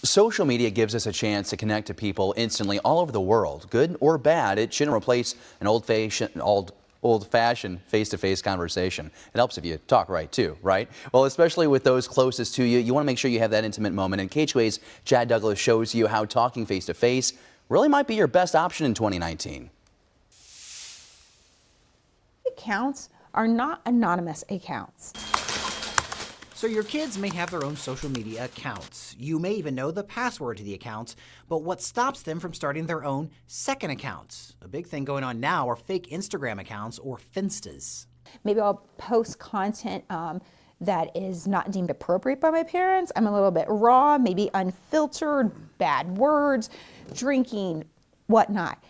Social media gives us a chance to connect to people instantly all over the world. Good or bad, it shouldn't replace an old-fashioned face-to-face conversation. It helps if you talk right too, right? Well, especially with those closest to you, you want to make sure you have that intimate moment. And KHQA's Chad Douglas shows you how talking face-to-face really might be your best option in 2019. Accounts are not anonymous accounts. So your kids may have their own social media accounts. You may even know the password to the accounts, but what stops them from starting their own second accounts? A big thing going on now are fake Instagram accounts, or Finstas. Maybe I'll post content that is not deemed appropriate by my parents. I'm a little bit raw, maybe unfiltered, bad words, drinking, whatnot.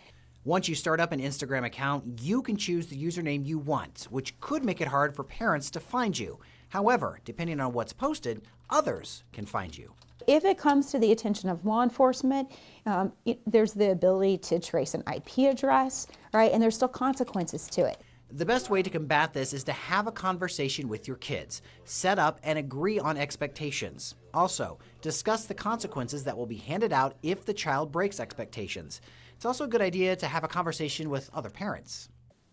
Once you start up an Instagram account, you can choose the username you want, which could make it hard for parents to find you. However, depending on what's posted, others can find you. If it comes to the attention of law enforcement, there's the ability to trace an IP address, right? And there's still consequences to it. The best way to combat this is to have a conversation with your kids. Set up and agree on expectations. Also, discuss the consequences that will be handed out if the child breaks expectations. It's also a good idea to have a conversation with other parents.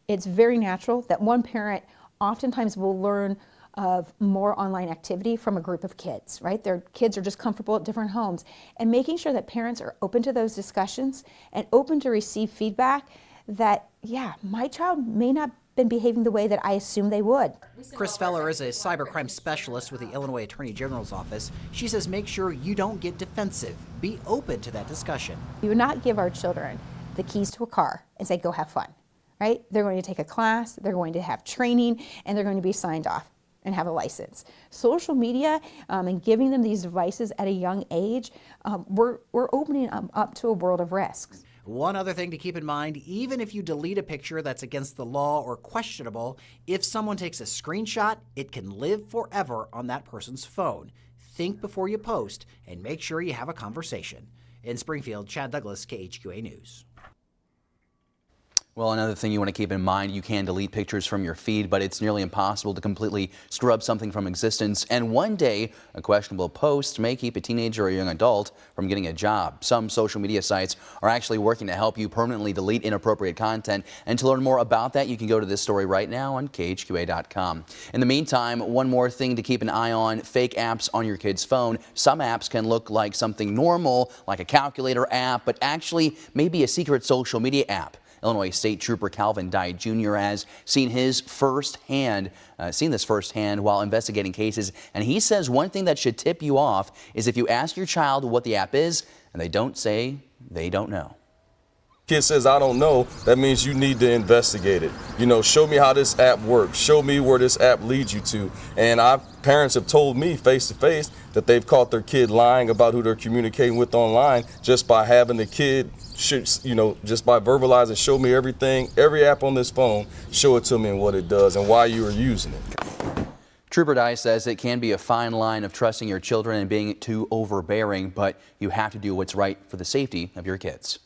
It's very natural that one parent oftentimes will learn of more online activity from a group of kids, right? Their kids are just comfortable at different homes. And making sure that parents are open to those discussions and open to receive feedback that, yeah, my child may not been behaving the way that I assumed they would. Chris Feller is a cybercrime specialist with the Illinois Attorney General's office. She says make sure you don't get defensive. Be open to that discussion. We would not give our children the keys to a car and say, go have fun, right? They're going to take a class, they're going to have training, and they're going to be signed off and have a license. Social media and giving them these devices at a young age, we're opening them up to a world of risks. One other thing to keep in mind, even if you delete a picture that's against the law or questionable, if someone takes a screenshot, it can live forever on that person's phone. Think before you post and make sure you have a conversation. In Springfield, Chad Douglas, KHQA News. Well, another thing you want to keep in mind, you can delete pictures from your feed, but it's nearly impossible to completely scrub something from existence. And one day, a questionable post may keep a teenager or a young adult from getting a job. Some social media sites are actually working to help you permanently delete inappropriate content. And to learn more about that, you can go to this story right now on KHQA.com. In the meantime, one more thing to keep an eye on, fake apps on your kid's phone. Some apps can look like something normal, like a calculator app, but actually may be a secret social media app. Illinois State Trooper Calvin Dye Jr. has seen this firsthand while investigating cases, and he says one thing that should tip you off is if you ask your child what the app is and they don't say they don't know. Kid says, I don't know, that means you need to investigate it. You know, show me how this app works. Show me where this app leads you to. And parents have told me face to face that they've caught their kid lying about who they're communicating with online just by having the kid, just by verbalizing, show me everything, every app on this phone, show it to me and what it does and why you are using it. Trooper Dye says it can be a fine line of trusting your children and being too overbearing, but you have to do what's right for the safety of your kids.